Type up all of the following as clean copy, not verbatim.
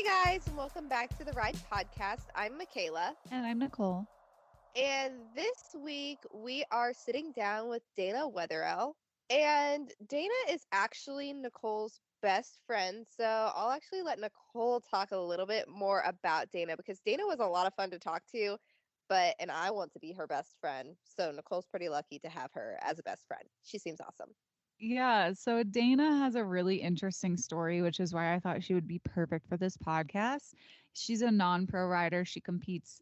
guys, and welcome back to the Ride Podcast. I'm Michaela, And I'm Nicole. and this week we are sitting down with Dana Wetherell. And Dana is actually Nicole's best friend, so I'll actually let Nicole talk a little bit more about Dana because Dana was a lot of fun to talk to, and I want to be her best friend, so Nicole's pretty lucky to have her as a best friend. She seems awesome. Yeah, so Dana has a really interesting story, which is why I thought she would be perfect for this podcast. She's a non-pro rider. She competes,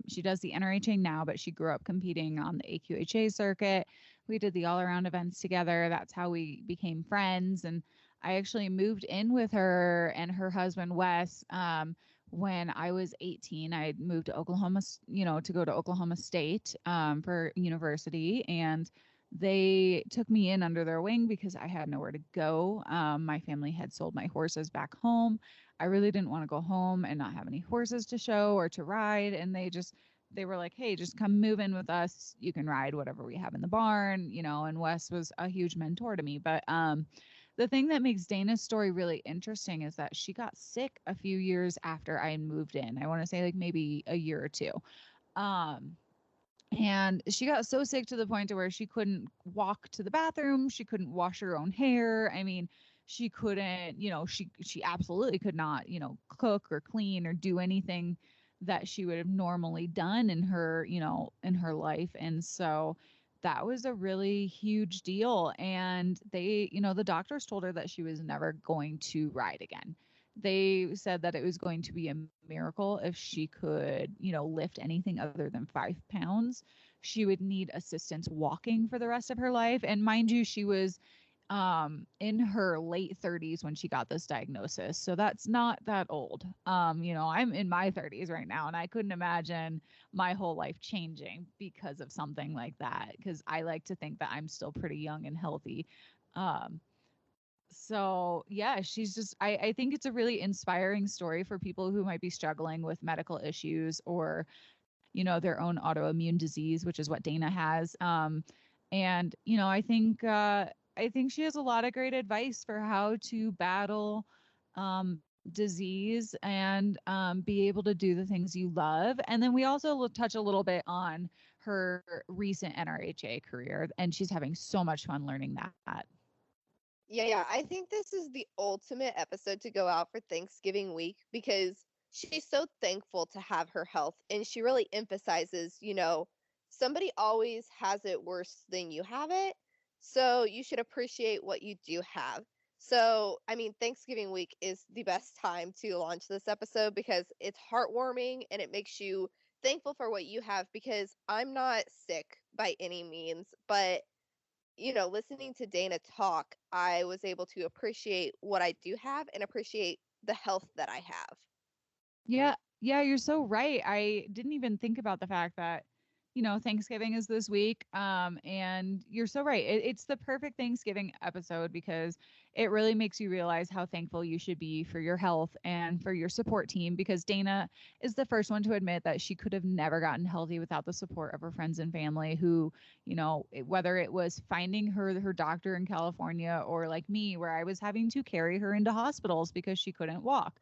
she does the NRHA now, but she grew up competing on the AQHA circuit. We did the all-around events together. That's how we became friends. And I actually moved in with her and her husband, Wes, when I was 18. I moved to Oklahoma, to go to Oklahoma State for university. And they took me in under their wing because I had nowhere to go. My family had sold my horses back home. I really didn't want to go home and not have any horses to show or to ride. And they were like, hey, just come move in with us. You can ride whatever we have in the barn, and Wes was a huge mentor to me. But the thing that makes Dana's story really interesting is that she got sick a few years after I moved in. I want to say like maybe a year or two. Um, and she got so sick to the point to where she couldn't walk to the bathroom. She couldn't wash her own hair. I mean, she couldn't, she absolutely could not, cook or clean or do anything that she would have normally done in her, in her life. And so that was a really huge deal. And the doctors told her that she was never going to ride again. They said that it was going to be a miracle if she could, lift anything other than 5 pounds. She would need assistance walking for the rest of her life. And mind you, she was in her late 30s when she got this diagnosis. So that's not that old. I'm in my 30s right now, and I couldn't imagine my whole life changing because of something like that, because I like to think that I'm still pretty young and healthy. Um, so yeah, she's just I think it's a really inspiring story for people who might be struggling with medical issues or, their own autoimmune disease, which is what Dana has. And I think she has a lot of great advice for how to battle disease and be able to do the things you love. And then we also will touch a little bit on her recent NRHA career, and she's having so much fun learning that. Yeah, I think this is the ultimate episode to go out for Thanksgiving week because she's so thankful to have her health. And she really emphasizes, somebody always has it worse than you have it. So you should appreciate what you do have. So, I mean, Thanksgiving week is the best time to launch this episode because it's heartwarming and it makes you thankful for what you have because I'm not sick by any means, but listening to Dana talk, I was able to appreciate what I do have and appreciate the health that I have. Yeah, yeah, you're so right. I didn't even think about the fact that, Thanksgiving is this week. And you're so right. It's the perfect Thanksgiving episode because it really makes you realize how thankful you should be for your health and for your support team. Because Dana is the first one to admit that she could have never gotten healthy without the support of her friends and family who, whether it was finding her doctor in California or like me, where I was having to carry her into hospitals because she couldn't walk.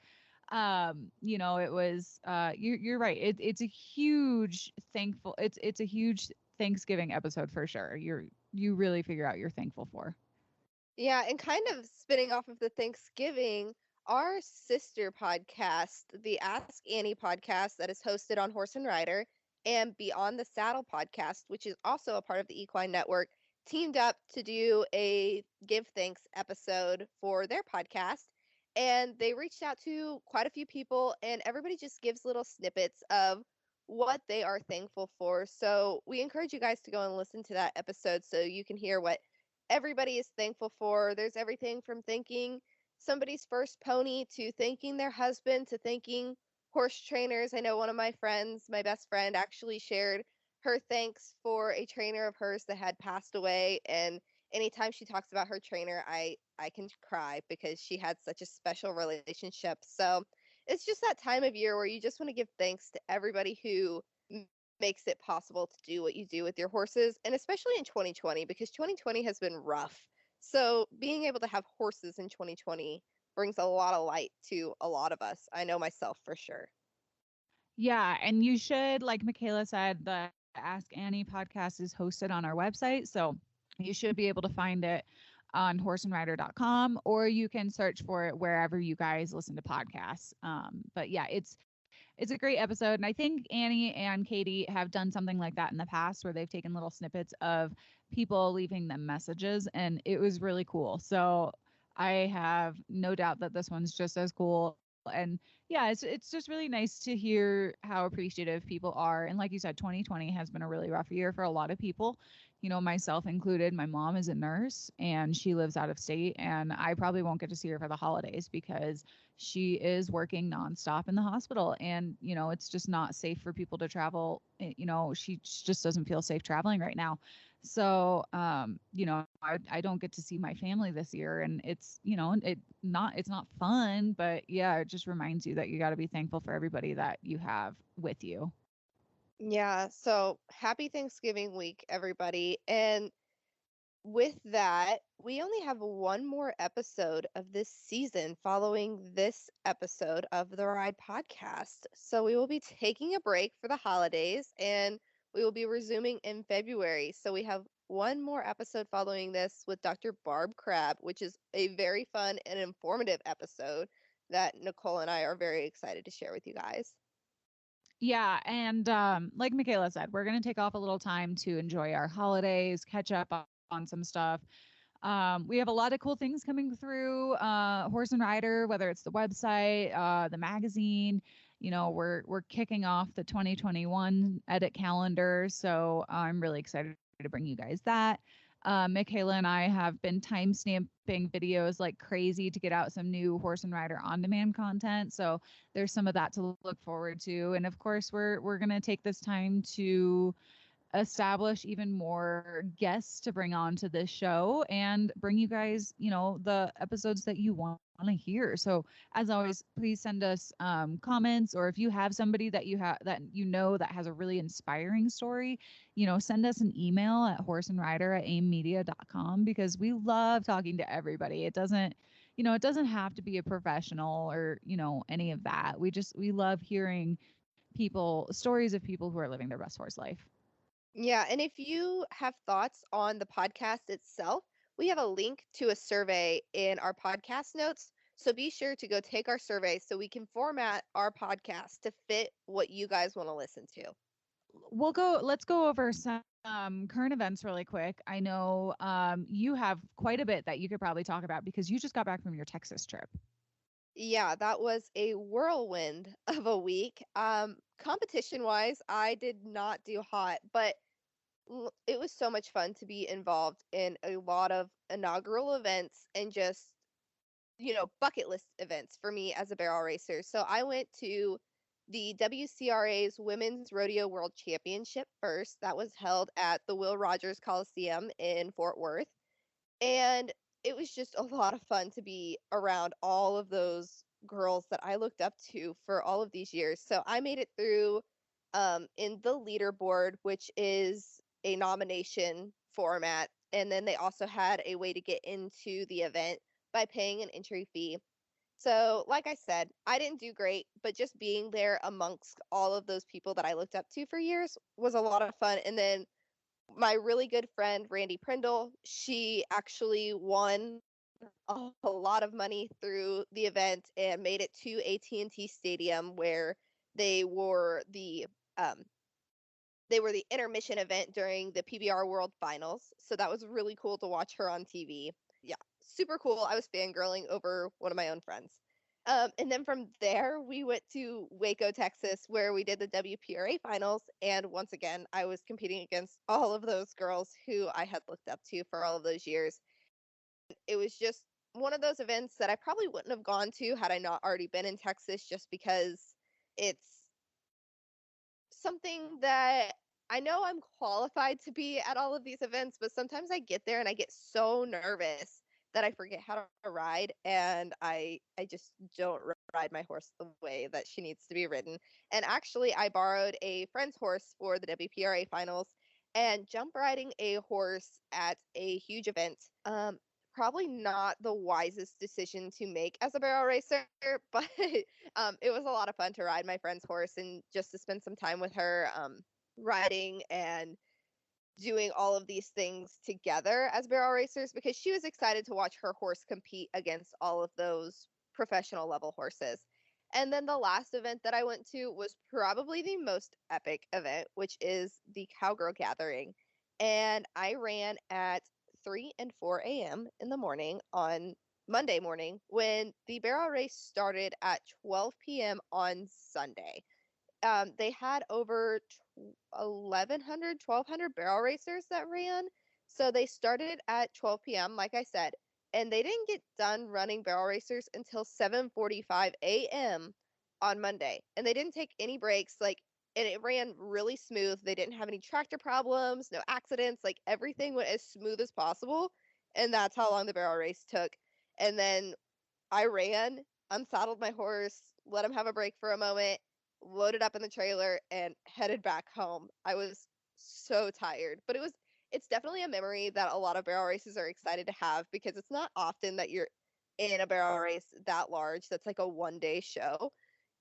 It was you're right. It's a huge thankful it's a huge Thanksgiving episode for sure. You really figure out you're thankful for. Yeah, and kind of spinning off of the Thanksgiving, our sister podcast, the Ask Annie podcast that is hosted on Horse and Rider, and Beyond the Saddle podcast, which is also a part of the Equine Network, teamed up to do a Give Thanks episode for their podcast. And they reached out to quite a few people, and everybody just gives little snippets of what they are thankful for. So we encourage you guys to go and listen to that episode so you can hear what everybody is thankful for. There's everything from thanking somebody's first pony to thanking their husband to thanking horse trainers. I know one of my friends, my best friend, actually shared her thanks for a trainer of hers that had passed away. And anytime she talks about her trainer, I can cry because she had such a special relationship. So it's just that time of year where you just want to give thanks to everybody who makes it possible to do what you do with your horses, and especially in 2020 because 2020 has been rough. So being able to have horses in 2020 brings a lot of light to a lot of us. I know myself for sure. Yeah, and you should, like Michaela said, the Ask Annie podcast is hosted on our website. So you should be able to find it on horseandrider.com, or you can search for it wherever you guys listen to podcasts. But yeah, it's a great episode. And I think Annie and Katie have done something like that in the past where they've taken little snippets of people leaving them messages, and it was really cool. So I have no doubt that this one's just as cool. And yeah, it's just really nice to hear how appreciative people are. And like you said, 2020 has been a really rough year for a lot of people, myself included. My mom is a nurse and she lives out of state, and I probably won't get to see her for the holidays because she is working nonstop in the hospital. And, it's just not safe for people to travel. She just doesn't feel safe traveling right now. So, I don't get to see my family this year, and it's not fun, but yeah, it just reminds you that you got to be thankful for everybody that you have with you. Yeah, so happy Thanksgiving week, everybody. And with that, we only have one more episode of this season following this episode of the Ride podcast. So we will be taking a break for the holidays and we will be resuming in February. So we have one more episode following this with Dr. Barb Crabb, which is a very fun and informative episode that Nicole and I are very excited to share with you guys. Yeah, and like Michaela said, we're gonna take off a little time to enjoy our holidays, catch up on some stuff. We have a lot of cool things coming through Horse and Rider, whether it's the website, the magazine. We're kicking off the 2021 edit calendar, so I'm really excited to bring you guys that. Michaela and I have been time stamping videos like crazy to get out some new Horse and Rider on demand content. So there's some of that to look forward to, and of course we're gonna take this time to establish even more guests to bring on to this show and bring you guys, the episodes that you want to hear. So, as always, please send us comments, or if you have somebody that that has a really inspiring story, send us an email at horseandrider@aimmedia.com, because we love talking to everybody. It doesn't have to be a professional or, any of that. We love hearing stories of people who are living their best horse life. Yeah, and if you have thoughts on the podcast itself, we have a link to a survey in our podcast notes. So be sure to go take our survey so we can format our podcast to fit what you guys want to listen to. Let's go over some current events really quick. I know you have quite a bit that you could probably talk about because you just got back from your Texas trip. Yeah, that was a whirlwind of a week. Competition wise, I did not do hot, but it was so much fun to be involved in a lot of inaugural events and just bucket list events for me as a barrel racer. So I went to the WCRA's Women's Rodeo World Championship first. That was held at the Will Rogers Coliseum in Fort Worth. And it was just a lot of fun to be around all of those girls that I looked up to for all of these years. So I made it through in the leaderboard, which is a nomination format. And then they also had a way to get into the event by paying an entry fee. So, like I said, I didn't do great, but just being there amongst all of those people that I looked up to for years was a lot of fun. And then my really good friend Randy Prindle, she actually won a lot of money through the event and made it to AT&T Stadium where they were the um, they were the intermission event during the PBR World Finals. So that was really cool to watch her on TV. Yeah, super cool. I was fangirling over one of my own friends. And then from there, we went to Waco, Texas, where we did the WPRA finals. And once again, I was competing against all of those girls who I had looked up to for all of those years. It was just one of those events that I probably wouldn't have gone to had I not already been in Texas, just because it's something that I know I'm qualified to be at all of these events, but sometimes I get there and I get so nervous that I forget how to ride and I just don't ride my horse the way that she needs to be ridden. And actually I borrowed a friend's horse for the WPRA finals and jump riding a horse at a huge event probably not the wisest decision to make as a barrel racer, but it was a lot of fun to ride my friend's horse and just to spend some time with her, riding and doing all of these things together as barrel racers because she was excited to watch her horse compete against all of those professional level horses. And then the last event that I went to was probably the most epic event, which is the Cowgirl Gathering. And I ran at 3 and 4 a.m. in the morning on Monday morning when the barrel race started at 12 p.m. on Sunday. They had over 1,100, 1,200 barrel racers that ran. So they started at 12 p.m., like I said, and they didn't get done running barrel racers until 7:45 a.m. on Monday. And they didn't take any breaks. And it ran really smooth. They didn't have any tractor problems, no accidents. Like everything went as smooth as possible. And that's how long the barrel race took. And then I ran, unsaddled my horse, let him have a break for a moment, loaded up in the trailer, and headed back home. I was so tired, but it's definitely a memory that a lot of barrel races are excited to have because it's not often that you're in a barrel race that large that's like a 1 day show.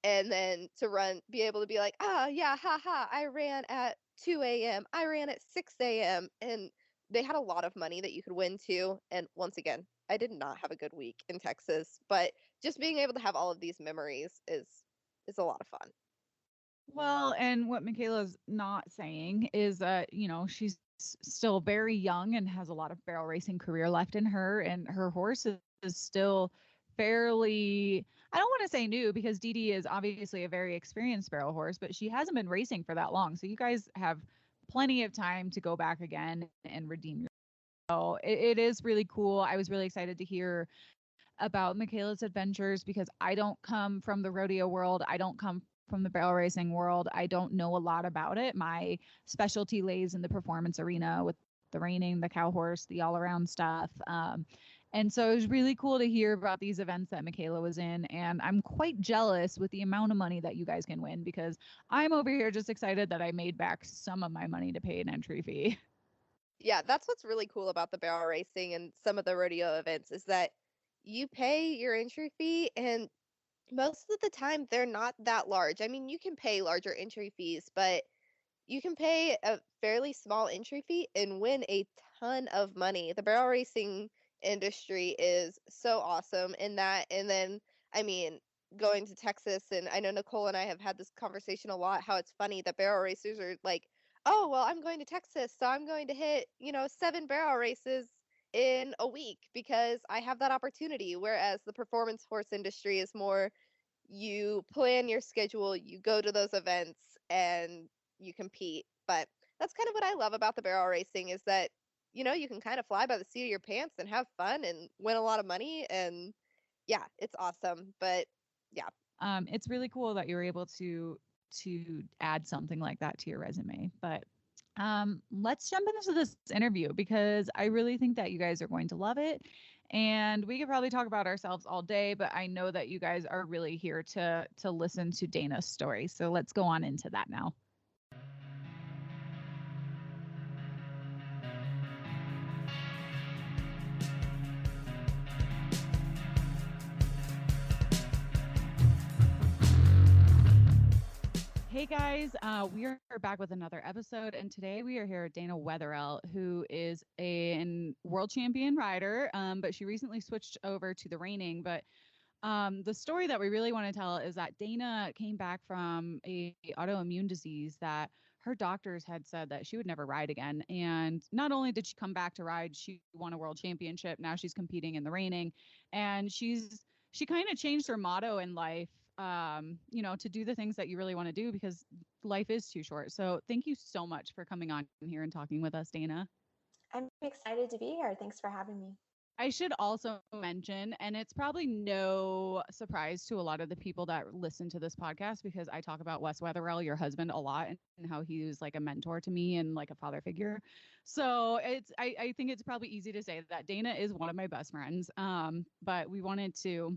And then to be able to be like, ah, yeah, haha, I ran at 2 a.m., I ran at 6 a.m. And they had a lot of money that you could win too. And once again, I did not have a good week in Texas, but just being able to have all of these memories is a lot of fun. Well, and what Michaela's not saying is that, she's still very young and has a lot of barrel racing career left in her, and her horse is still fairly, I don't want to say new because Dee Dee is obviously a very experienced barrel horse, but she hasn't been racing for that long. So you guys have plenty of time to go back again and redeem your. So it is really cool. I was really excited to hear about Michaela's adventures because I don't come from the rodeo world. I don't come from the barrel racing world. I don't know a lot about it. My specialty lays in the performance arena with the reining, the cow horse, the all around stuff. And so it was really cool to hear about these events that Michaela was in. And I'm quite jealous with the amount of money that you guys can win because I'm over here just excited that I made back some of my money to pay an entry fee. Yeah, that's what's really cool about the barrel racing and some of the rodeo events is that you pay your entry fee and most of the time they're not that large. I mean, you can pay larger entry fees, but you can pay a fairly small entry fee and win a ton of money. The barrel racing industry is so awesome in that. And then, I mean, going to Texas, and I know Nicole and I have had this conversation a lot how it's funny that barrel racers are like, oh, well, I'm going to Texas, so I'm going to hit, 7 barrel races in a week because I have that opportunity. Whereas the performance horse industry is more you plan your schedule, you go to those events, and you compete. But that's kind of what I love about the barrel racing is that, you can kind of fly by the seat of your pants and have fun and win a lot of money. And yeah, it's awesome. But yeah. It's really cool that you were able to add something like that to your resume. But let's jump into this interview because I really think that you guys are going to love it. And we could probably talk about ourselves all day, but I know that you guys are really here to listen to Dana's story. So let's go on into that now. Hey guys, we are back with another episode, and today we are here with Dana Wetherell, who is a world champion rider, but she recently switched over to the reining. But the story that we really want to tell is that Dana came back from a autoimmune disease that her doctors had said that she would never ride again. And not only did she come back to ride, she won a world championship. Now she's competing in the reining, and she kind of changed her motto in life, to do the things that you really want to do because life is too short. So thank you so much for coming on here and talking with us, Dana. I'm excited to be here. Thanks for having me. I should also mention, and it's probably no surprise to a lot of the people that listen to this podcast because I talk about Wes Wetherell, your husband, a lot and how he was like a mentor to me and like a father figure. So I think it's probably easy to say that Dana is one of my best friends. But we wanted to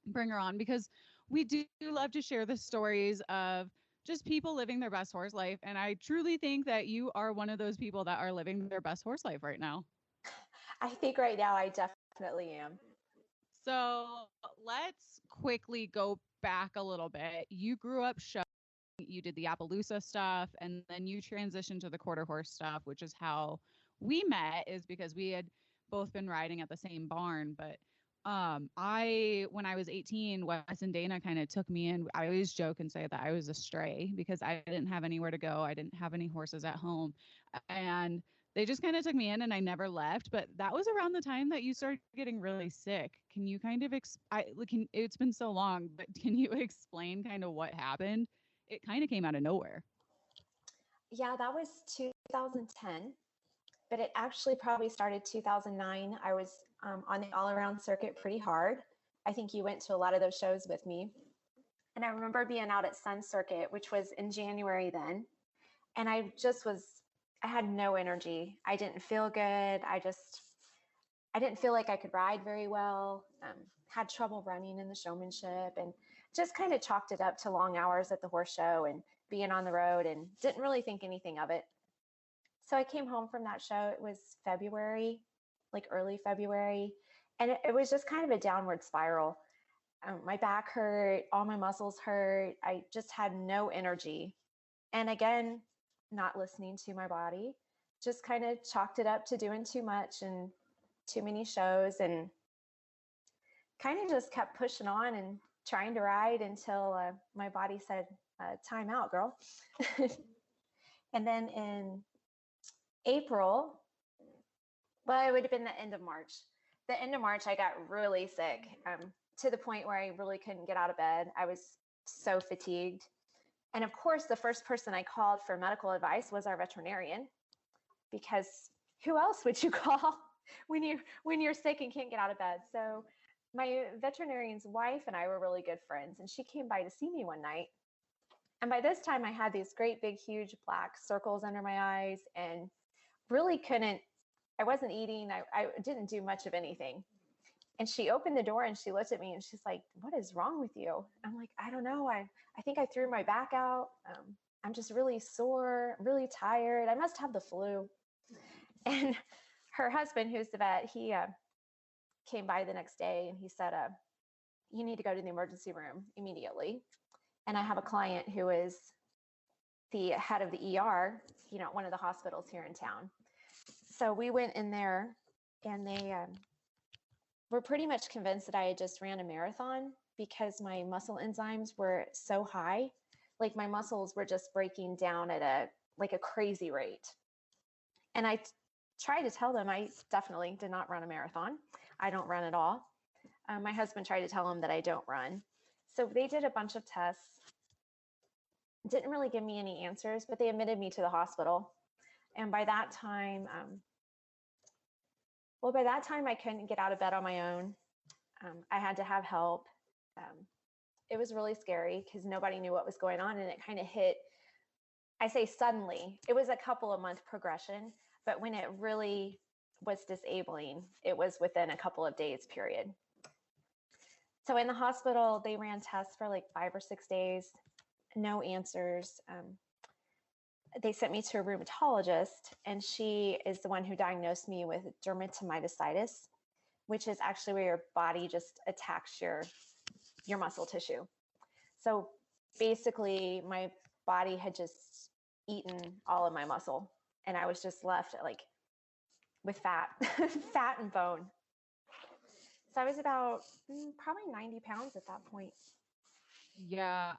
bring her on because we do love to share the stories of just people living their best horse life. And I truly think that you are one of those people that are living their best horse life right now. I think right now I definitely definitely am. So let's quickly go back a little bit. You grew up showing, you did the Appaloosa stuff, and then you transitioned to the quarter horse stuff, which is how we met, is because we had both been riding at the same barn. But when I was 18, Wes and Dana kind of took me in. I always joke and say that I was a stray because I didn't have anywhere to go. I didn't have any horses at home. And they just kind of took me in and I never left. But that was around the time that you started getting really sick. Can you kind of, it's been so long, but can you explain kind of what happened? It kind of came out of nowhere. Yeah, that was 2010, but it actually probably started 2009. I was on the all-around circuit pretty hard. I think you went to a lot of those shows with me. And I remember being out at Sun Circuit, which was in January then. And I had no energy. I didn't feel good. I didn't feel like I could ride very well. Had trouble running in the showmanship and just kind of chalked it up to long hours at the horse show and being on the road and didn't really think anything of it. So I came home from that show. It was February, like early February. And it was just kind of a downward spiral. My back hurt, all my muscles hurt. I just had no energy. And again, not listening to my body, just kind of chalked it up to doing too much and too many shows, and kind of just kept pushing on and trying to ride until my body said, time out, girl. And then in April, well, it would have been the end of March. The end of March, I got really sick to the point where I really couldn't get out of bed. I was so fatigued. And of course, the first person I called for medical advice was our veterinarian, because who else would you call when you're sick and can't get out of bed? So my veterinarian's wife and I were really good friends, and she came by to see me one night. And by this time, I had these great big huge black circles under my eyes and really I wasn't eating. I didn't do much of anything. And she opened the door and she looked at me and she's like, "What is wrong with you?" I'm like, "I don't know. I think I threw my back out. I'm just really sore, really tired. I must have the flu." And her husband, who's the vet, he came by the next day and he said, "You need to go to the emergency room immediately." And I have a client who is the head of the ER, one of the hospitals here in town. So we went in there and they were pretty much convinced that I had just ran a marathon, because my muscle enzymes were so high. Like my muscles were just breaking down at a crazy rate. And I tried to tell them I definitely did not run a marathon. I don't run at all. My husband tried to tell them that I don't run. So they did a bunch of tests. Didn't really give me any answers, but they admitted me to the hospital. And by that time, I couldn't get out of bed on my own. I had to have help. It was really scary because nobody knew what was going on. And it kind of hit, I say suddenly, it was a couple of month progression, but when it really was disabling, it was within a couple of days period. So in the hospital, they ran tests for like 5 or 6 days, no answers. They sent me to a rheumatologist, and she is the one who diagnosed me with dermatomyositis, which is actually where your body just attacks your muscle tissue. So basically, my body had just eaten all of my muscle, and I was just left with fat, fat and bone. So I was about probably 90 pounds at that point. Yeah,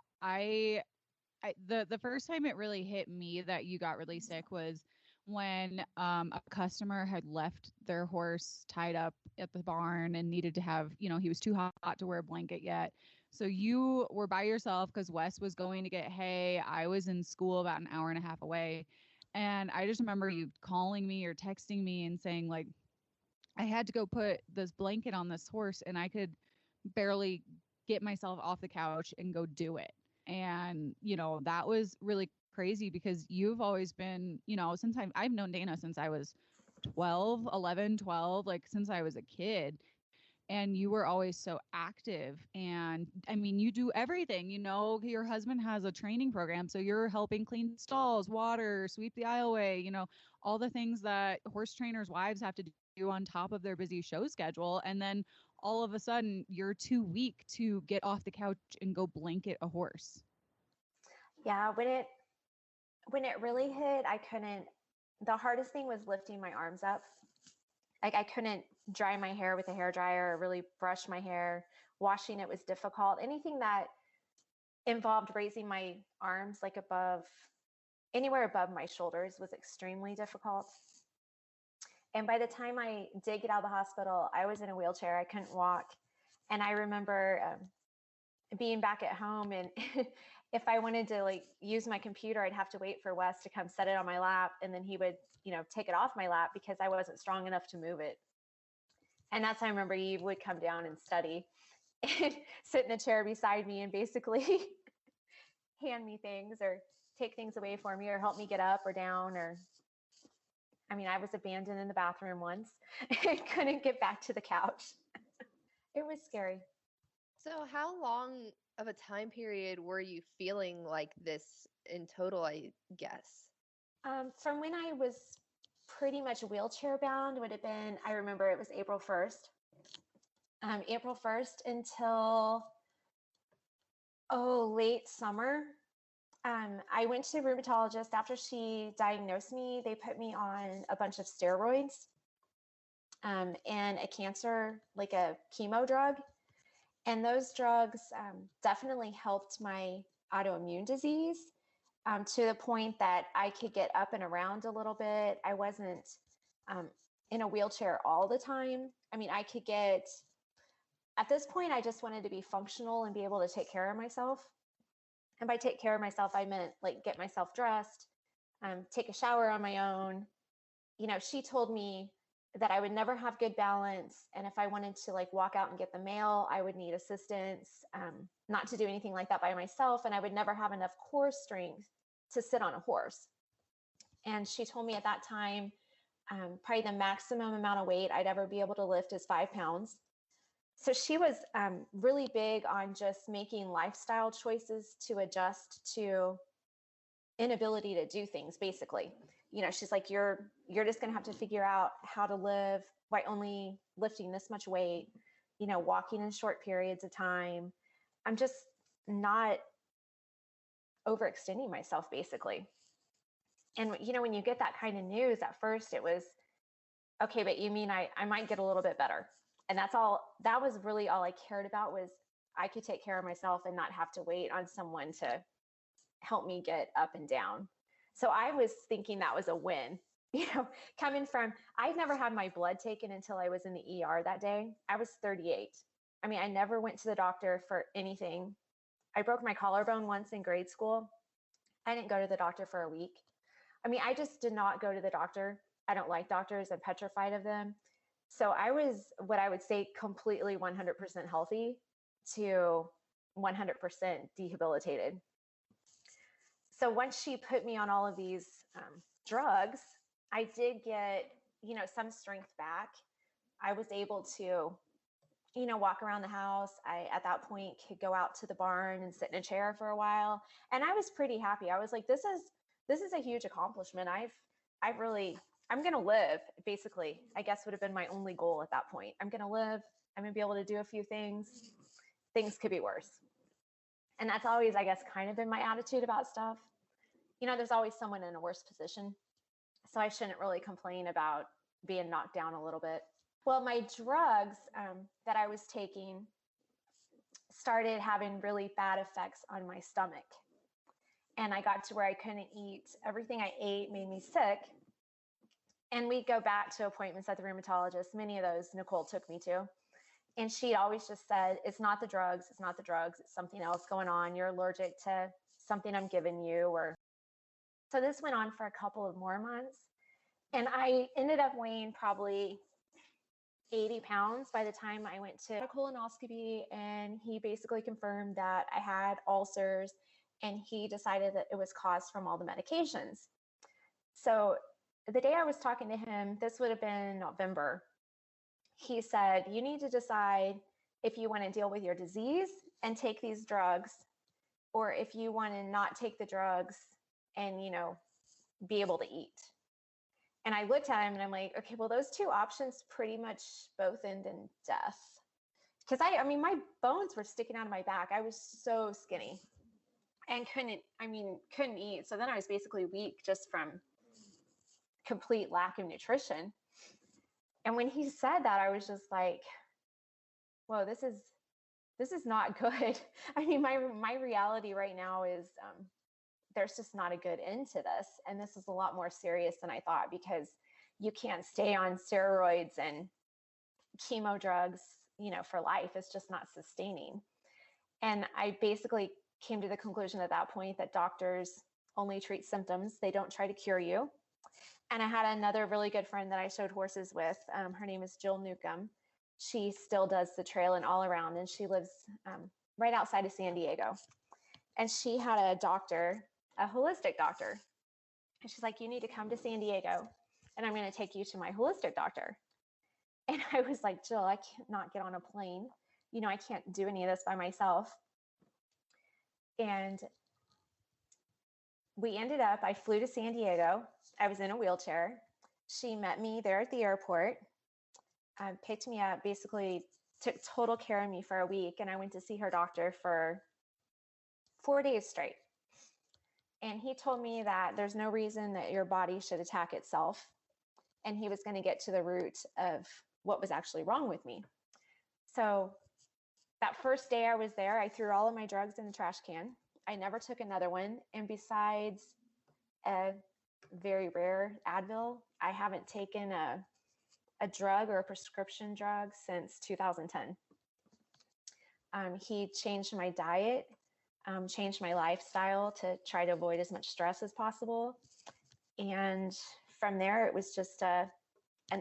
the first time it really hit me that you got really sick was when a customer had left their horse tied up at the barn and needed to have, he was too hot to wear a blanket yet. So you were by yourself because Wes was going to get hay. I was in school about an hour and a half away. And I just remember you calling me or texting me and saying, like, I had to go put this blanket on this horse and I could barely get myself off the couch and go do it. And, that was really crazy because you've always been, since I've known Dana since I was 12, like since I was a kid. And you were always so active. And I mean, you do everything, your husband has a training program. So you're helping clean stalls, water, sweep the aisleway, all the things that horse trainers' wives have to you on top of their busy show schedule. And then all of a sudden you're too weak to get off the couch and go blanket a horse. Yeah, when it really hit, I couldn't. The hardest thing was lifting my arms up. Like I couldn't dry my hair with a hair dryer or really brush my hair. Washing it was difficult. Anything that involved raising my arms like anywhere above my shoulders was extremely difficult. And by the time I did get out of the hospital, I was in a wheelchair. I couldn't walk. And I remember being back at home, and if I wanted to like use my computer, I'd have to wait for Wes to come set it on my lap, and then he would, take it off my lap because I wasn't strong enough to move it. And that's how I remember Eve would come down and study and sit in a chair beside me and basically hand me things or take things away for me or help me get up or down. Or I was abandoned in the bathroom once and couldn't get back to the couch. It was scary. So how long of a time period were you feeling like this in total, I guess? From when I was pretty much wheelchair bound would have been, I remember it was April 1st. April 1st until, late summer. I went to a rheumatologist after she diagnosed me. They put me on a bunch of steroids and a cancer, like a chemo drug. And those drugs definitely helped my autoimmune disease to the point that I could get up and around a little bit. I wasn't in a wheelchair all the time. I could at this point, I just wanted to be functional and be able to take care of myself. And by take care of myself, I meant like get myself dressed, take a shower on my own. She told me that I would never have good balance. And if I wanted to like walk out and get the mail, I would need assistance, not to do anything like that by myself. And I would never have enough core strength to sit on a horse. And she told me at that time, probably the maximum amount of weight I'd ever be able to lift is 5 pounds. So she was really big on just making lifestyle choices to adjust to inability to do things, basically. She's like, you're just going to have to figure out how to live by only lifting this much weight, walking in short periods of time. I'm just not overextending myself, basically. And, when you get that kind of news at first, it was, okay, but you mean I might get a little bit better. And that was really all I cared about, was I could take care of myself and not have to wait on someone to help me get up and down. So I was thinking that was a win, coming from, I'd never had my blood taken until I was in the ER that day. I was 38. I never went to the doctor for anything. I broke my collarbone once in grade school. I didn't go to the doctor for a week. I just did not go to the doctor. I don't like doctors. I'm petrified of them. So I was, what I would say, completely 100% healthy to 100% debilitated. So once she put me on all of these drugs, I did get, some strength back. I was able to, walk around the house. I, at that point, could go out to the barn and sit in a chair for a while. And I was pretty happy. I was like, this is a huge accomplishment. I'm going to live, basically, I guess would have been my only goal at that point. I'm going to live. I'm going to be able to do a few things. Things could be worse. And that's always, I guess, kind of been my attitude about stuff. There's always someone in a worse position. So I shouldn't really complain about being knocked down a little bit. Well, my drugs that I was taking started having really bad effects on my stomach. And I got to where I couldn't eat. Everything I ate made me sick. And we go back to appointments at the rheumatologist. Many of those Nicole took me to. And she always just said, it's not the drugs. It's not the drugs. It's something else going on. You're allergic to something I'm giving you. So this went on for a couple of more months. And I ended up weighing probably 80 pounds by the time I went to a colonoscopy. And he basically confirmed that I had ulcers. And he decided that it was caused from all the medications. So the day I was talking to him, this would have been November, he said, you need to decide if you want to deal with your disease and take these drugs, or if you want to not take the drugs and, be able to eat. And I looked at him and I'm like, okay, well, those two options pretty much both end in death. Because I mean, my bones were sticking out of my back. I was so skinny and couldn't eat. So then I was basically weak just from complete lack of nutrition. And when he said that, I was just like, whoa, this is not good. I mean, my reality right now is there's just not a good end to this. And this is a lot more serious than I thought, because you can't stay on steroids and chemo drugs, for life. It's just not sustaining. And I basically came to the conclusion at that point that doctors only treat symptoms. They don't try to cure you. And I had another really good friend that I showed horses with. Her name is Jill Newcomb. She still does the trail and all around, and she lives right outside of San Diego. And she had a doctor, a holistic doctor. And she's like, you need to come to San Diego, and I'm going to take you to my holistic doctor. And I was like, Jill, I can't not get on a plane. I can't do any of this by myself. And we ended up, I flew to San Diego. I was in a wheelchair. She met me there at the airport, picked me up, basically took total care of me for a week. And I went to see her doctor for 4 days straight. And he told me that there's no reason that your body should attack itself. And he was going to get to the root of what was actually wrong with me. So that first day I was there, I threw all of my drugs in the trash can. I never took another one. And besides a very rare Advil, I haven't taken a drug or a prescription drug since 2010. He changed my diet, changed my lifestyle to try to avoid as much stress as possible. And from there, it was just an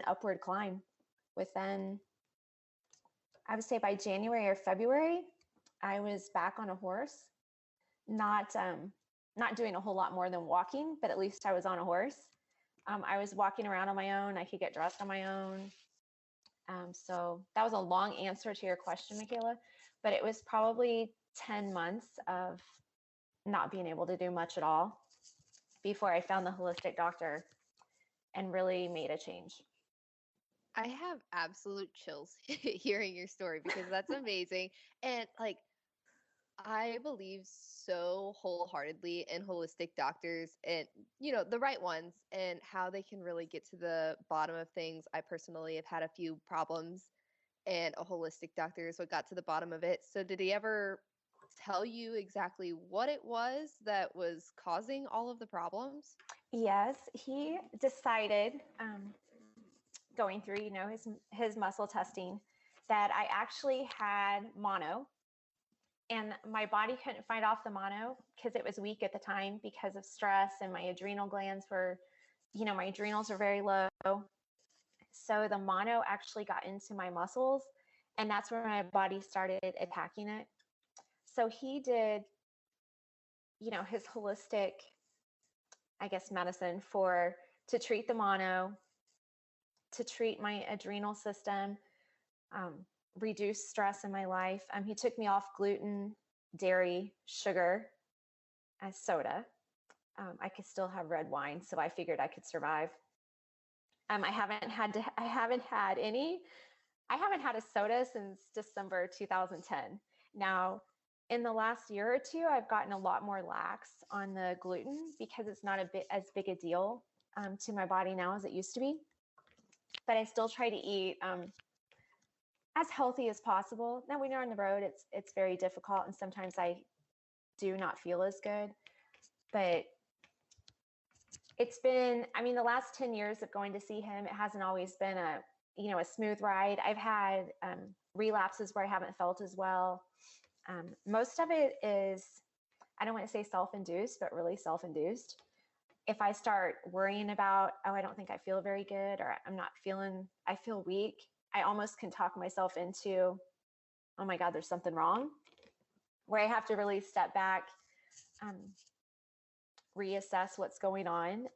upward climb. Within, I would say by January or February, I was back on a horse, not doing a whole lot more than walking, but at least I was on a horse. I was walking around on my own. I could get dressed on my own. So that was a long answer to your question, Michaela, but it was probably 10 months of not being able to do much at all before I found the holistic doctor and really made a change. I have absolute chills hearing your story because that's amazing. And I believe so wholeheartedly in holistic doctors and, the right ones and how they can really get to the bottom of things. I personally have had a few problems, and a holistic doctor is what got to the bottom of it. So, did he ever tell you exactly what it was that was causing all of the problems? Yes, he decided, going through, his muscle testing, that I actually had mono. And my body couldn't fight off the mono because it was weak at the time because of stress, and my adrenal glands were, my adrenals were very low. So the mono actually got into my muscles, and that's where my body started attacking it. So he did, his holistic, I guess, medicine to treat the mono, to treat my adrenal system, reduce stress in my life. He took me off gluten, dairy, sugar, and soda. I could still have red wine, so I figured I could survive. I haven't had a soda since December 2010. Now, in the last year or two, I've gotten a lot more lax on the gluten because it's not as big a deal to my body now as it used to be. But I still try to eat as healthy as possible. Now, when you're on the road, it's very difficult, and sometimes I do not feel as good. But it's been, the last 10 years of going to see him, it hasn't always been a smooth ride. I've had relapses where I haven't felt as well. Most of it is, I don't want to say self-induced, but really self-induced. If I start worrying about, I don't think I feel very good, or I feel weak, I almost can talk myself into, oh my God, there's something wrong, where I have to really step back, reassess what's going on,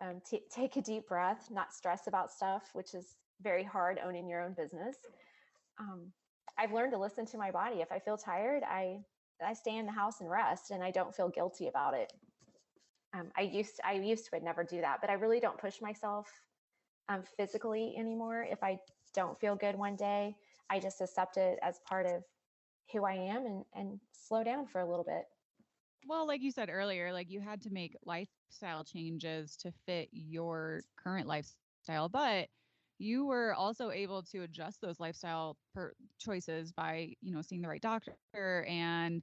take a deep breath, not stress about stuff, which is very hard owning your own business. I've learned to listen to my body. If I feel tired, I stay in the house and rest, and I don't feel guilty about it. I used to, I'd never do that, but I really don't push myself physically anymore. If I don't feel good one day, I just accept it as part of who I am and slow down for a little bit. Well, like you said earlier, like you had to make lifestyle changes to fit your current lifestyle, but you were also able to adjust those lifestyle choices by, seeing the right doctor and,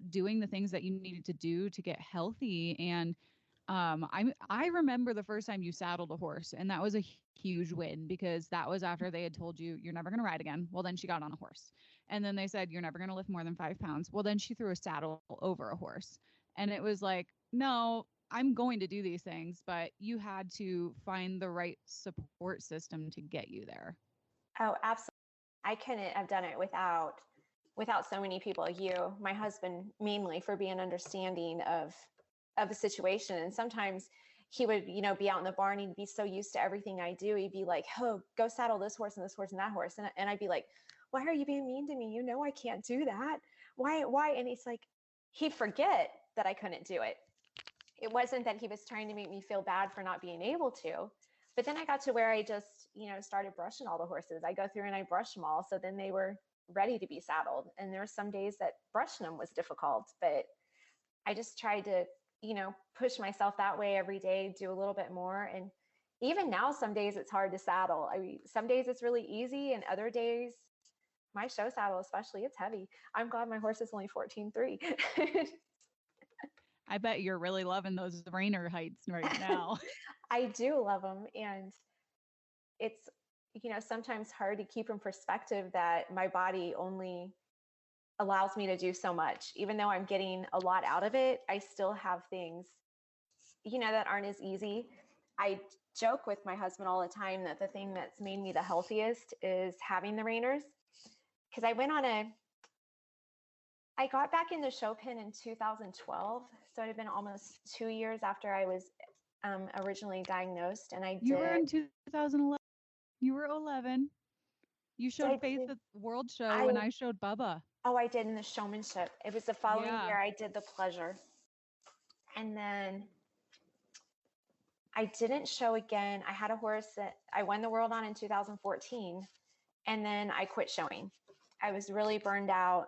doing the things that you needed to do to get healthy. And I remember the first time you saddled a horse, and that was a huge win because that was after they had told you you're never going to ride again. Well, then she got on a horse, and then they said you're never going to lift more than 5 pounds. Well, then she threw a saddle over a horse, and it was like, no, I'm going to do these things, but you had to find the right support system to get you there. Oh, absolutely. I couldn't have done it without so many people. You, my husband, mainly, for being understanding of the situation. And sometimes he would, be out in the barn. He'd be so used to everything I do. He'd be like, "Oh, go saddle this horse and this horse and that horse." And I'd be like, "Why are you being mean to me? You know I can't do that. Why?" And he's like, he'd forget that I couldn't do it. It wasn't that he was trying to make me feel bad for not being able to. But then I got to where I just, started brushing all the horses. I go through and I brush them all. So then they were ready to be saddled. And there were some days that brushing them was difficult, but I just tried to, push myself that way every day, do a little bit more. And even now, some days it's hard to saddle. I mean, some days it's really easy, and other days, my show saddle especially, it's heavy. I'm glad my horse is only 14.3. I bet you're really loving those reiner heights right now. I do love them. And it's, sometimes hard to keep in perspective that my body only allows me to do so much. Even though I'm getting a lot out of it, I still have things, that aren't as easy. I joke with my husband all the time that the thing that's made me the healthiest is having the reiners. Because I got back into show pen in 2012. So it had been almost 2 years after I was originally diagnosed. And You were in 2011. You were 11. You showed Faith at the World Show, and I showed Bubba. Oh, I did in the showmanship. It was the following year I did the pleasure. And then I didn't show again. I had a horse that I won the world on in 2014, and then I quit showing. I was really burned out.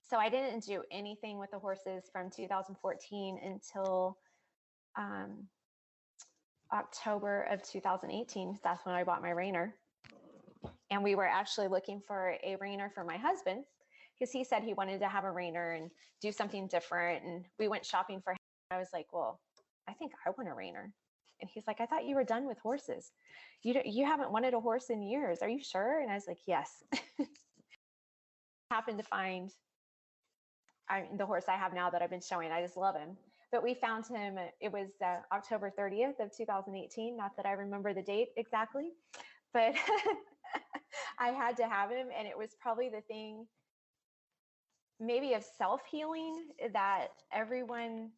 So I didn't do anything with the horses from 2014 until October of 2018. That's when I bought my reiner. And we were actually looking for a reiner for my husband, because he said he wanted to have a reiner and do something different. And we went shopping for him. I was like, well, I think I want a reiner. And he's like, I thought you were done with horses. You haven't wanted a horse in years. Are you sure? And I was like, yes. Happened to find the horse I have now that I've been showing. I just love him. But we found him. It was October 30th of 2018. Not that I remember the date exactly, but I had to have him. And it was probably the thing maybe of self-healing that everyone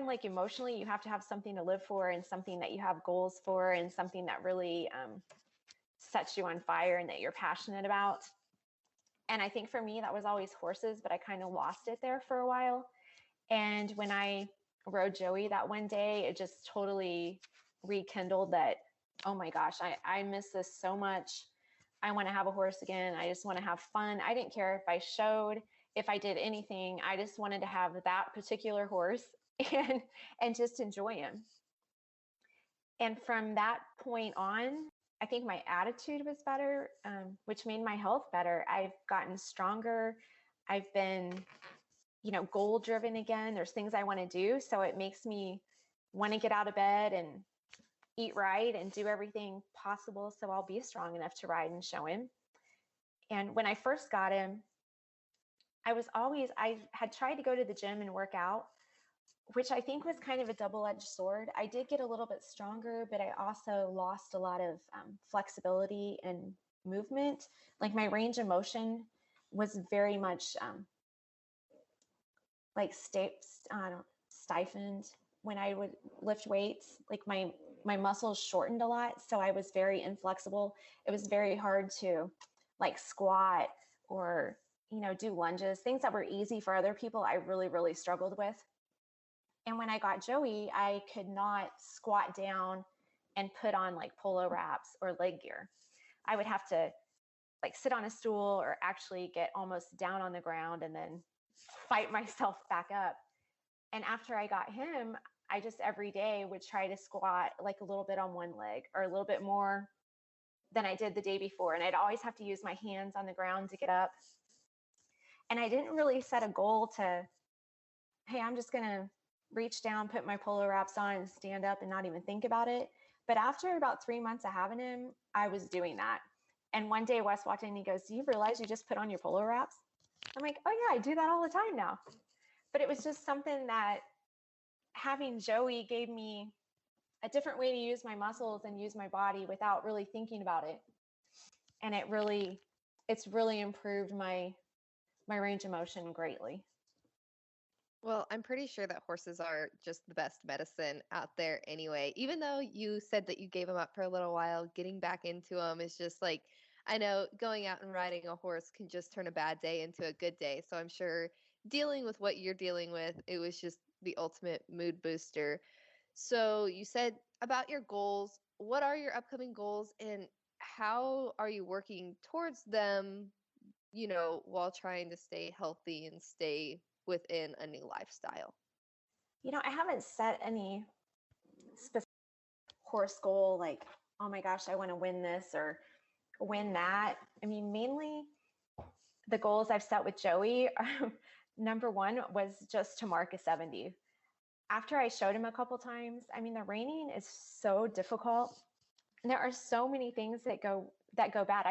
like emotionally, you have to have something to live for and something that you have goals for and something that really sets you on fire and that you're passionate about. And I think for me, that was always horses, but I kind of lost it there for a while. And when I rode Joey that one day, it just totally rekindled that, oh my gosh, I miss this so much. I want to have a horse again. I just want to have fun. I didn't care if I showed, if I did anything. I just wanted to have that particular horse and just enjoy him. And from that point on, I think my attitude was better, which made my health better. I've gotten stronger. I've been, goal driven again. There's things I want to do. So it makes me want to get out of bed and eat right and do everything possible so I'll be strong enough to ride and show him. And when I first got him, I had tried to go to the gym and work out, which I think was kind of a double-edged sword. I did get a little bit stronger, but I also lost a lot of flexibility and movement. Like my range of motion was very much like stifled when I would lift weights. Like my muscles shortened a lot, so I was very inflexible. It was very hard to like squat or do lunges, things that were easy for other people. I really, really struggled with. And when I got Joey, I could not squat down and put on like polo wraps or leg gear. I would have to like sit on a stool or actually get almost down on the ground and then fight myself back up. And after I got him, I just every day would try to squat like a little bit on one leg or a little bit more than I did the day before. And I'd always have to use my hands on the ground to get up. And I didn't really set a goal to, hey, I'm just going to reach down, put my polo wraps on and stand up and not even think about it. But after about 3 months of having him, I was doing that. And one day Wes walked in and he goes, do you realize you just put on your polo wraps? I'm like, oh yeah, I do that all the time now. But it was just something that having Joey gave me a different way to use my muscles and use my body without really thinking about it. And it's really improved my range of motion greatly. Well, I'm pretty sure that horses are just the best medicine out there anyway. Even though you said that you gave them up for a little while, getting back into them is just like, I know going out and riding a horse can just turn a bad day into a good day. So I'm sure dealing with what you're dealing with, it was just the ultimate mood booster. So you said about your goals. What are your upcoming goals and how are you working towards them, while trying to stay healthy and stay within a new lifestyle? I haven't set any specific horse goal like, oh my gosh, I want to win this or win that. I mean, mainly the goals I've set with Joey are, number one was just to mark a 70. After I showed him a couple times, I mean, the reining is so difficult. And there are so many things that go bad.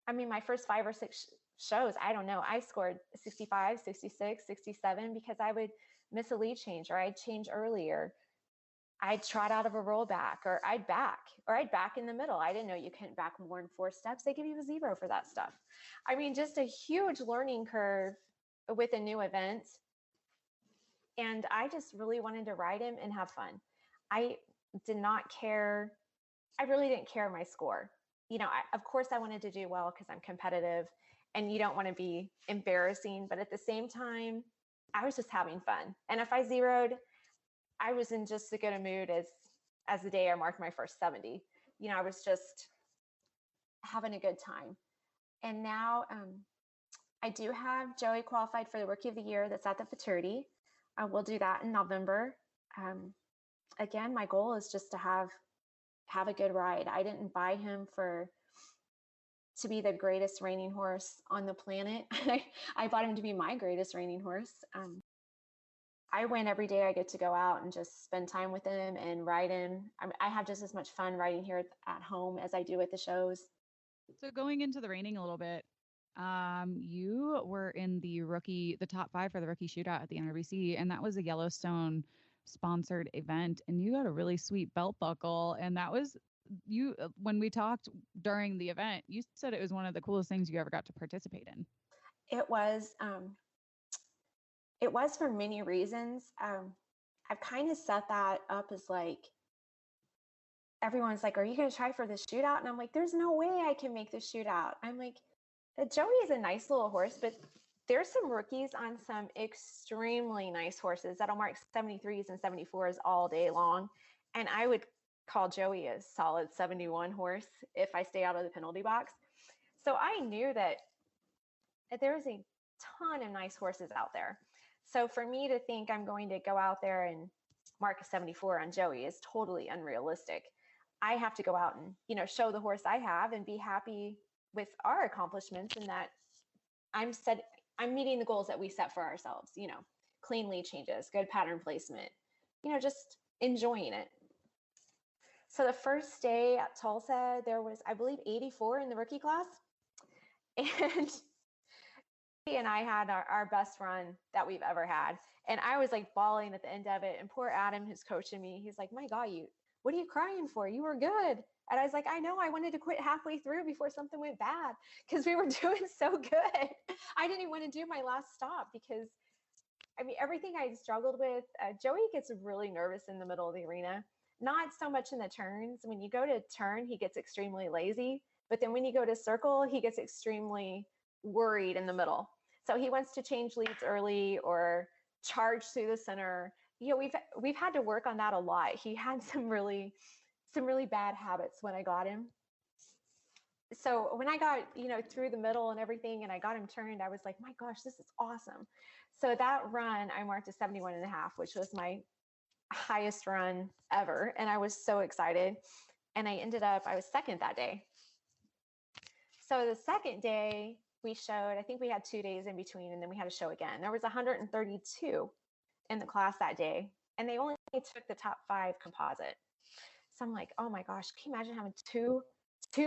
My first 5 or 6 shows, I don't know, I scored 65, 66, 67 because I would miss a lead change or I'd change earlier. I'd trot out of a rollback or I'd back in the middle. I didn't know you couldn't back more than 4 steps. They give you a 0 for that stuff. I mean, just a huge learning curve with a new event. And I just really wanted to ride him and have fun. I really didn't care my score. Of course I wanted to do well because I'm competitive and you don't want to be embarrassing, but at the same time, I was just having fun. And if I zeroed, I was in just as good a mood as the day I marked my first 70. I was just having a good time. And now I do have Joey qualified for the Rookie of the Year that's at the Futurity. We'll do that in November. Again, my goal is just to have a good ride. I didn't buy him to be the greatest reining horse on the planet. I bought him to be my greatest reining horse. I win every day I get to go out and just spend time with him and ride him. I have just as much fun riding here at home as I do at the shows. So going into the reining a little bit, you were in the top 5 for the rookie shootout at the NRBC, and that was a Yellowstone sponsored event, and you got a really sweet belt buckle, and that was when we talked during the event, you said it was one of the coolest things you ever got to participate in. It was for many reasons. I've kind of set that up as like, everyone's like, are you going to try for the shootout? And I'm like, there's no way I can make the shootout. I'm like, Joey is a nice little horse, but there's some rookies on some extremely nice horses that'll mark 73s and 74s all day long. And I would call Joey a solid 71 horse if I stay out of the penalty box. So I knew that there was a ton of nice horses out there. So for me to think I'm going to go out there and mark a 74 on Joey is totally unrealistic. I have to go out and, show the horse I have and be happy with our accomplishments, and that I'm meeting the goals that we set for ourselves, clean lead changes, good pattern placement, just enjoying it. So the first day at Tulsa, there was, I believe, 84 in the rookie class. And he and I had our best run that we've ever had. And I was like bawling at the end of it. And poor Adam, who's coaching me, he's like, my God, what are you crying for? You were good. And I was like, I know, I wanted to quit halfway through before something went bad because we were doing so good. I didn't even want to do my last stop because, everything I struggled with, Joey gets really nervous in the middle of the arena. Not so much in the turns. When you go to turn, he gets extremely lazy. But then when you go to circle, he gets extremely worried in the middle. So he wants to change leads early or charge through the center. we've had to work on that a lot. He had some really bad habits when I got him. So when I got, through the middle and everything and I got him turned, I was like, my gosh, this is awesome. So that run, I marked a 71.5, which was my highest run ever. And I was so excited. And I was second that day. So the second day we showed, I think we had 2 days in between, and then we had a show again. There was 132 in the class that day, and they only took the top 5 composite. So I'm like, oh my gosh, can you imagine having two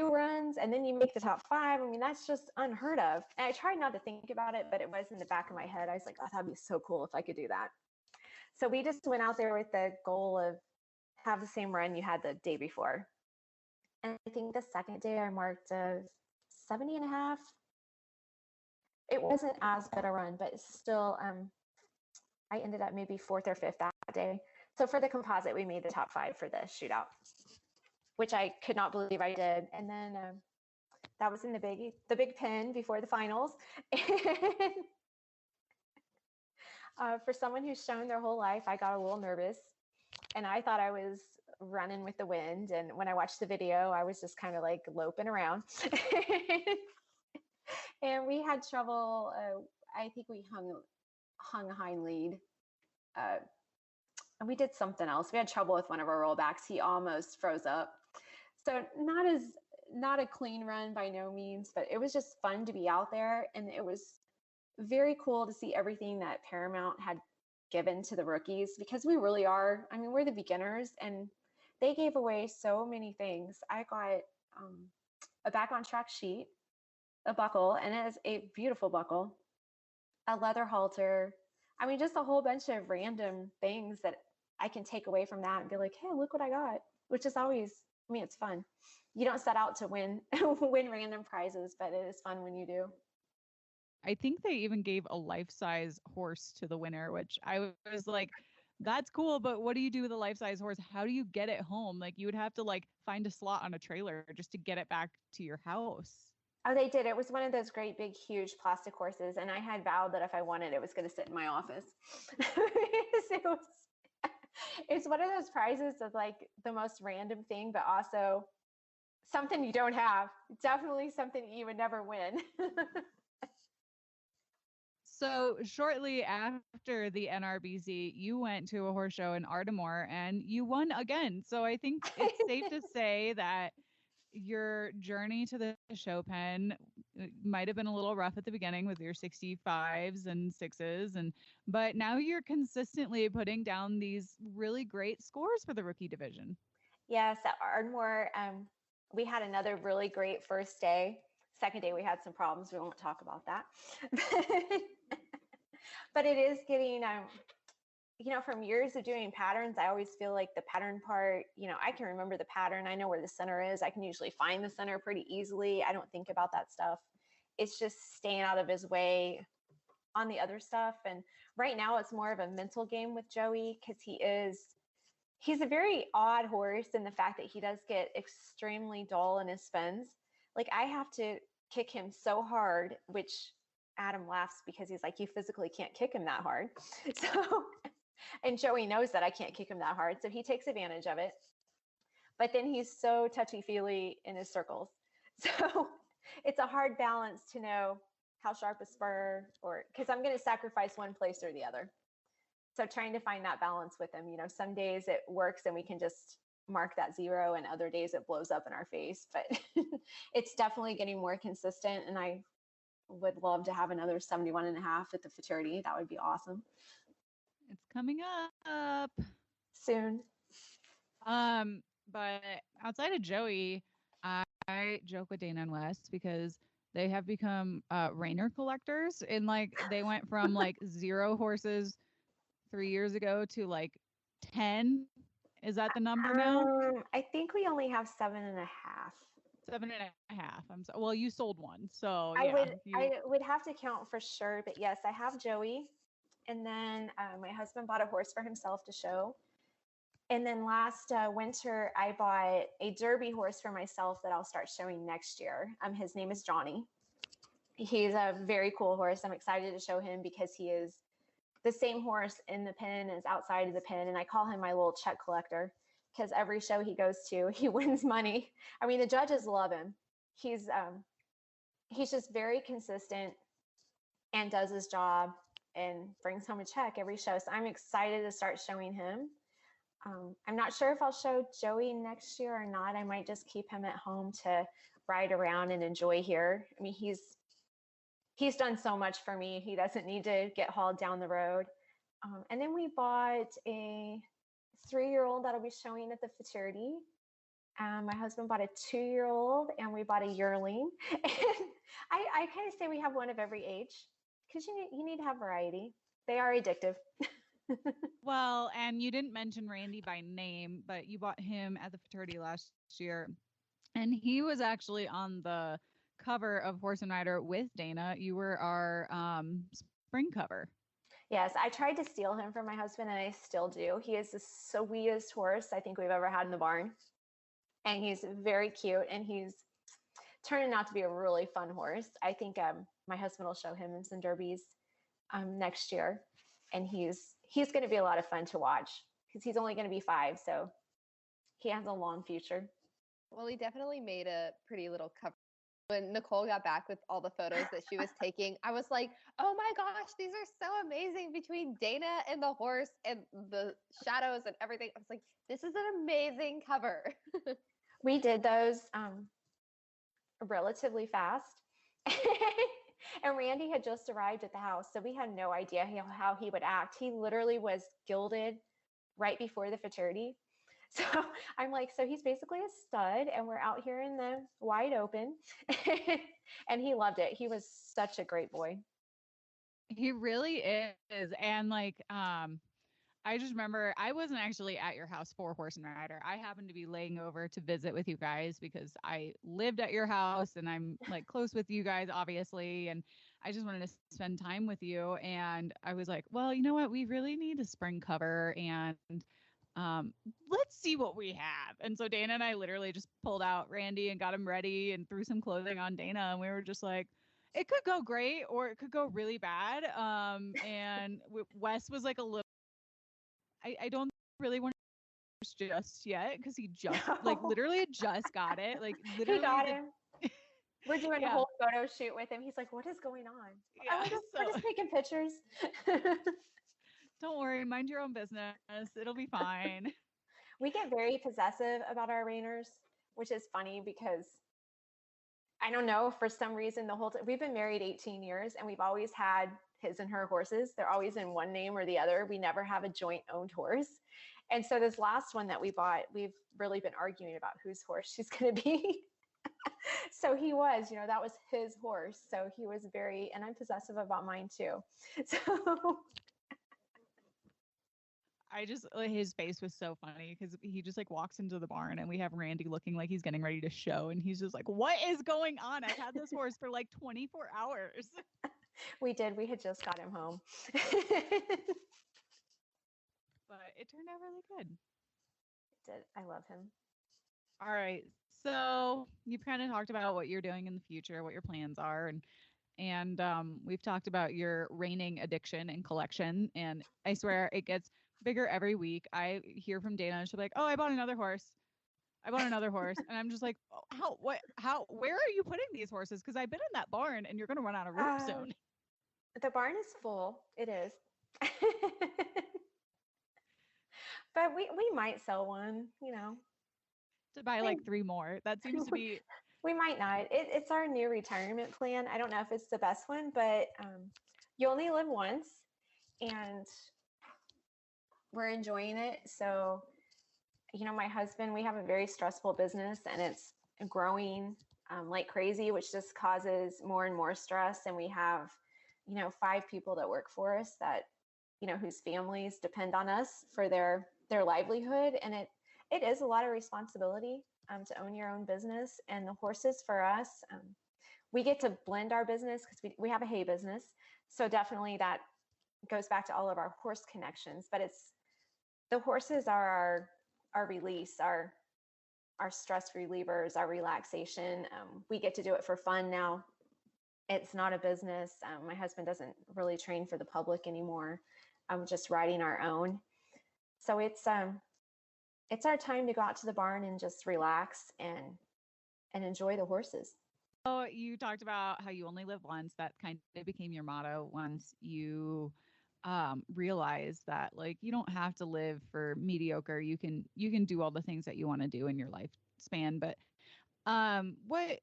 runs and then you make the top 5? I mean, that's just unheard of. And I tried not to think about it, but it was in the back of my head. I was like, oh, that'd be so cool if I could do that. So we just went out there with the goal of have the same run you had the day before. And I think the second day I marked a 70.5. It wasn't as good a run, but still, I ended up maybe 4th or 5th that day. So for the composite, we made the top 5 for the shootout, which I could not believe I did. And then that was in the big pen before the finals. And for someone who's shown their whole life, I got a little nervous, and I thought I was running with the wind. And when I watched the video, I was just kind of like loping around. And we had trouble. I think we hung a hind lead. And we did something else. We had trouble with one of our rollbacks. He almost froze up. So not a clean run by no means, but it was just fun to be out there. And it was very cool to see everything that Paramount had given to the rookies, because we really are. I mean, we're the beginners, and they gave away so many things. I got a back on track sheet, a buckle, and it is a beautiful buckle, a leather halter. I mean, just a whole bunch of random things that I can take away from that and be like, hey, look what I got, which is always, I mean, it's fun. You don't set out to win random prizes, but it is fun when you do. I think they even gave a life-size horse to the winner, which I was like, that's cool, but what do you do with a life-size horse? How do you get it home? Like, you would have to like find a slot on a trailer just to get it back to your house. Oh, they did. It was one of those great, big, huge plastic horses. And I had vowed that if I won it, it was going to sit in my office. It's one of those prizes of like the most random thing, but also something you don't have. Definitely something you would never win. So shortly after the NRBC, you went to a horse show in Ardmore and you won again. So I think it's safe to say that your journey to the show pen might have been a little rough at the beginning with your 65s and 6s, but now you're consistently putting down these really great scores for the rookie division. Yes, at Ardmore, we had another really great first day. Second day, we had some problems. We won't talk about that. But it is getting, from years of doing patterns, I always feel like the pattern part, I can remember the pattern. I know where the center is. I can usually find the center pretty easily. I don't think about that stuff. It's just staying out of his way on the other stuff. And right now it's more of a mental game with Joey, because he's a very odd horse in the fact that he does get extremely dull in his spins. Like, I have to kick him so hard, which Adam laughs because he's like, you physically can't kick him that hard. So, and Joey knows that I can't kick him that hard. So he takes advantage of it. But then he's so touchy-feely in his circles. So it's a hard balance to know how sharp a spur, or because I'm going to sacrifice one place or the other. So trying to find that balance with him, some days it works and we can just mark that 0, and other days it blows up in our face. But it's definitely getting more consistent, and I would love to have another 71.5 at the futurity. That would be awesome. It's coming up soon. But outside of Joey, I joke with Dana and Wes because they have become reiner collectors, and like they went from like 0 horses 3 years ago to like 10. Is that the number now? I think we only have 7.5. 7.5. Well, you sold one, so I yeah, would have to count for sure, but yes, I have Joey, and then my husband bought a horse for himself to show, and then last winter I bought a Derby horse for myself that I'll start showing next year. His name is Johnny. He's a very cool horse. I'm excited to show him because he is the same horse in the pen as outside of the pen. And I call him my little check collector because every show he goes to, he wins money. I mean, the judges love him. He's just very consistent and does his job and brings home a check every show. So I'm excited to start showing him. I'm not sure if I'll show Joey next year or not. I might just keep him at home to ride around and enjoy here. I mean, he's done so much for me. He doesn't need to get hauled down the road. And then we bought a 3-year-old that'll be showing at the Futurity. My husband bought a 2-year-old, and we bought a yearling. And I kind of say we have one of every age because you need to have variety. They are addictive. Well, and you didn't mention Randy by name, but you bought him at the Futurity last year. And he was actually on the cover of Horse and Rider with Dana. You were our spring cover. Yes, I tried to steal him from my husband, and I still do. He is the sweetest horse I think we've ever had in the barn. And he's very cute, and he's turning out to be a really fun horse. I think my husband will show him in some derbies next year. And he's going to be a lot of fun to watch because he's only going to be 5. So he has a long future. Well, he definitely made a pretty little cover. When Nicole got back with all the photos that she was taking, I was like, oh my gosh, these are so amazing between Dana and the horse and the shadows and everything. I was like, this is an amazing cover. We did those relatively fast. And Randy had just arrived at the house, so we had no idea how he would act. He literally was gilded right before the Futurity. So I'm like, so he's basically a stud, and we're out here in the wide open. And he loved it. He was such a great boy. He really is. And like, I just remember I wasn't actually at your house for Horse and Rider. I happened to be laying over to visit with you guys because I lived at your house and I'm like close with you guys, obviously. And I just wanted to spend time with you. And I was like, well, you know what? We really need a spring cover, and let's see what we have. And so Dana and I literally just pulled out Randy and got him ready and threw some clothing on Dana. And we were just like, it could go great or it could go really bad. And Wes was like a little, I don't really want to just yet because he just like literally just got it. Like literally He got him. We're doing a Yeah. whole photo shoot with him. He's like, what is going on? Yeah, We're just taking pictures. Don't worry, mind your own business. It'll be fine. We get very possessive about our reiners, which is funny because I don't know, for some reason, the whole time we've been married 18 years and we've always had his and her horses. They're always in one name or the other. We never have a joint owned horse. And so this last one that we bought, we've really been arguing about whose horse she's going to be. So he was, that was his horse. So he was very, and I'm possessive about mine too. So his face was so funny because he just like walks into the barn and we have Randy looking like he's getting ready to show. And he's just like, what is going on? I've had this horse for like 24 hours. We had just got him home. But it turned out really good. It did. I love him. All right. So you've kind of talked about what you're doing in the future, what your plans are, and we've talked about your reining addiction and collection. And I swear it gets bigger every week. I hear from Dana and she'll be like, oh, I bought another horse. And I'm just like, oh, where are you putting these horses? Because I've been in that barn and you're going to run out of room soon. The barn is full. It is. But we might sell one, To buy like 3 more. That seems to be. We might not. It's our new retirement plan. I don't know if it's the best one, but you only live once and we're enjoying it. So, my husband, we have a very stressful business and it's growing like crazy, which just causes more and more stress. And we have, 5 people that work for us that, whose families depend on us for their livelihood. And it is a lot of responsibility to own your own business. And the horses for us, we get to blend our business because we have a hay business. So definitely that goes back to all of our horse connections, but the horses are our release, our stress relievers, our relaxation. We get to do it for fun now. It's not a business. My husband doesn't really train for the public anymore. just riding our own. So it's our time to go out to the barn and just relax and enjoy the horses. Oh, you talked about how you only live once. That kind of became your motto once you realize that like you don't have to live for mediocre. You can do all the things that you want to do in your lifespan. But what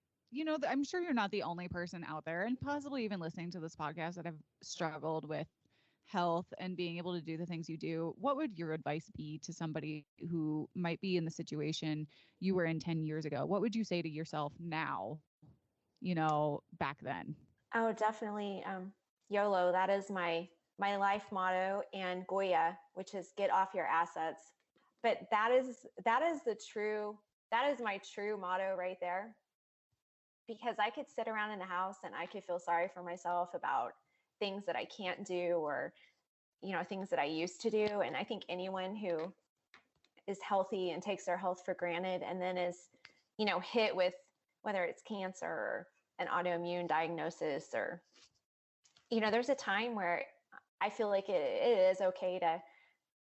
I'm sure you're not the only person out there and possibly even listening to this podcast that have struggled with health and being able to do the things you do. What would your advice be to somebody who might be in the situation you were in 10 years ago? What would you say to yourself now, back then? Oh, definitely. YOLO. That is my life motto, and Goya, which is get off your assets. But that is my true motto right there. Because I could sit around in the house and I could feel sorry for myself about things that I can't do, or things that I used to do. And I think anyone who is healthy and takes their health for granted and then is hit with whether it's cancer or an autoimmune diagnosis, or there's a time where I feel like it is okay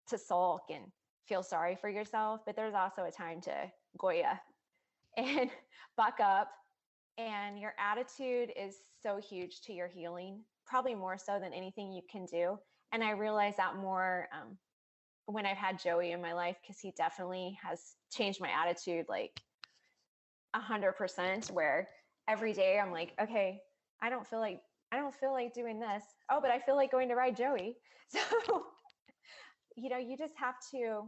to sulk and feel sorry for yourself, but there's also a time to Goya and buck up. And your attitude is so huge to your healing, probably more so than anything you can do. And I realize that more when I've had Joey in my life, because he definitely has changed my attitude like 100%, where every day I'm like, okay, I don't feel like doing this. Oh, but I feel like going to ride Joey. So, you just have to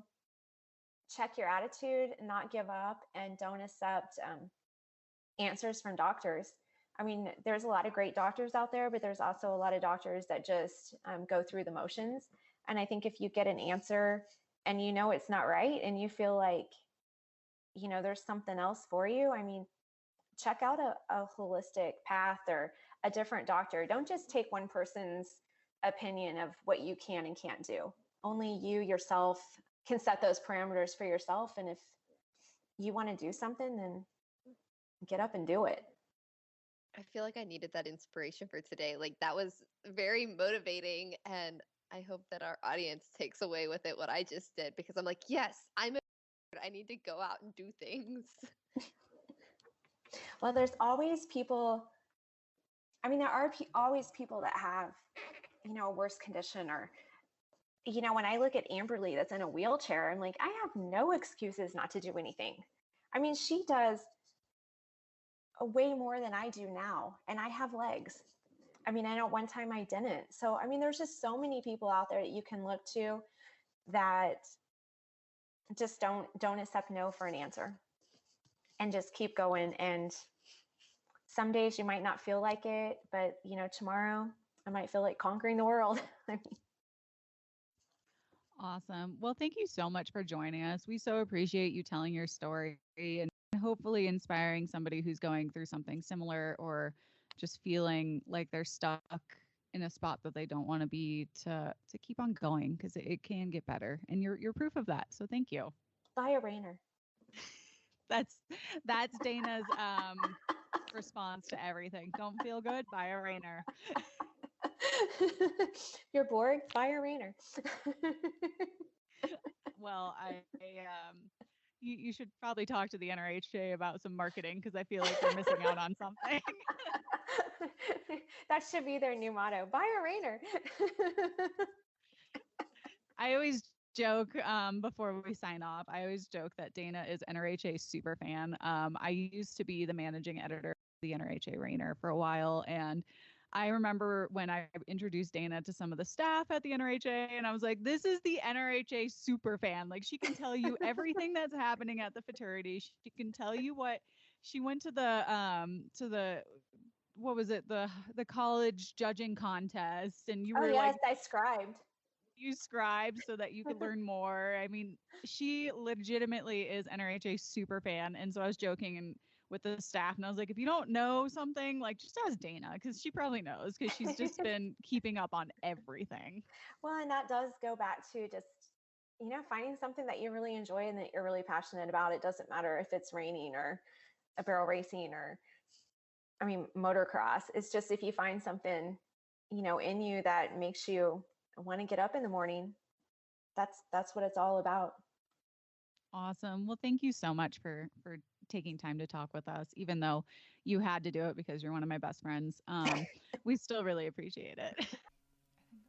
check your attitude, not give up, and don't accept answers from doctors. I mean, there's a lot of great doctors out there, but there's also a lot of doctors that just go through the motions. And I think if you get an answer and it's not right, and you feel like, there's something else for you, I mean, check out a holistic path or a different doctor. Don't just take one person's opinion of what you can and can't do. Only you yourself can set those parameters for yourself. And if you want to do something, then get up and do it. I feel like I needed that inspiration for today. Like that was very motivating, and I hope that our audience takes away with it what I just did, because I'm like, yes, I need to go out and do things. Well, there's always people. I mean, there are always people that have, a worse condition, or, when I look at Amberly that's in a wheelchair, I'm like, I have no excuses not to do anything. I mean, she does way more than I do now, and I have legs. I mean, I know one time I didn't. So, I mean, there's just so many people out there that you can look to that just don't accept no for an answer, and just keep going. And some days you might not feel like it, but tomorrow I might feel like conquering the world. I mean, Awesome. Well, thank you so much for joining us. We so appreciate you telling your story and hopefully inspiring somebody who's going through something similar or just feeling like they're stuck in a spot that they don't want to be, to keep on going, because it can get better. And you're proof of that. So thank you. buy a Rainer. That's Dana's response to everything. Don't feel good? Buy a Rainer. You're bored? Buy a Rainer. Well, you should probably talk to the NRHA about some marketing, because I feel like they're missing out on something. That should be their new motto. Buy a Rainer. I always joke before we sign off. I always joke that Dana is NRHA super fan. I used to be the managing editor of the NRHA Rainer for a while, and I remember when I introduced Dana to some of the staff at the NRHA, and I was like, this is the NRHA super fan. Like, she can tell you everything that's happening at the fraternity. She can tell you what she went to the what was it, the college judging contest, and you Oh, were yes, like, I scribed. you scribed so that you could learn more. I mean, she legitimately is NRHA super fan. And so I was joking and with the staff, and I was like, if you don't know something, like, just ask Dana, because she probably knows, because she's just been keeping up on everything. Well, and that does go back to just, finding something that you really enjoy and that you're really passionate about. It doesn't matter if it's reining or a barrel racing or, motocross. It's just if you find something, in you that makes you want to get up in the morning. That's what it's all about. Awesome. Well, thank you so much for taking time to talk with us, even though you had to do it because you're one of my best friends. We still really appreciate it.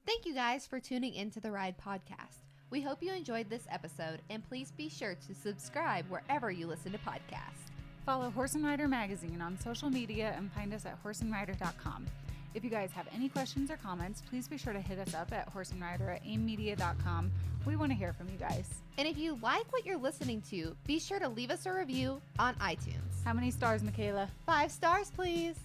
Thank you guys for tuning into the Ride Podcast. We hope you enjoyed this episode, and please be sure to subscribe wherever you listen to podcasts. Follow Horse and Rider Magazine on social media and find us at horseandrider.com. If you guys have any questions or comments, please be sure to hit us up at horseandrider@aimmedia.com. We want to hear from you guys. And if you like what you're listening to, be sure to leave us a review on iTunes. How many stars, Michaela? 5 stars, please.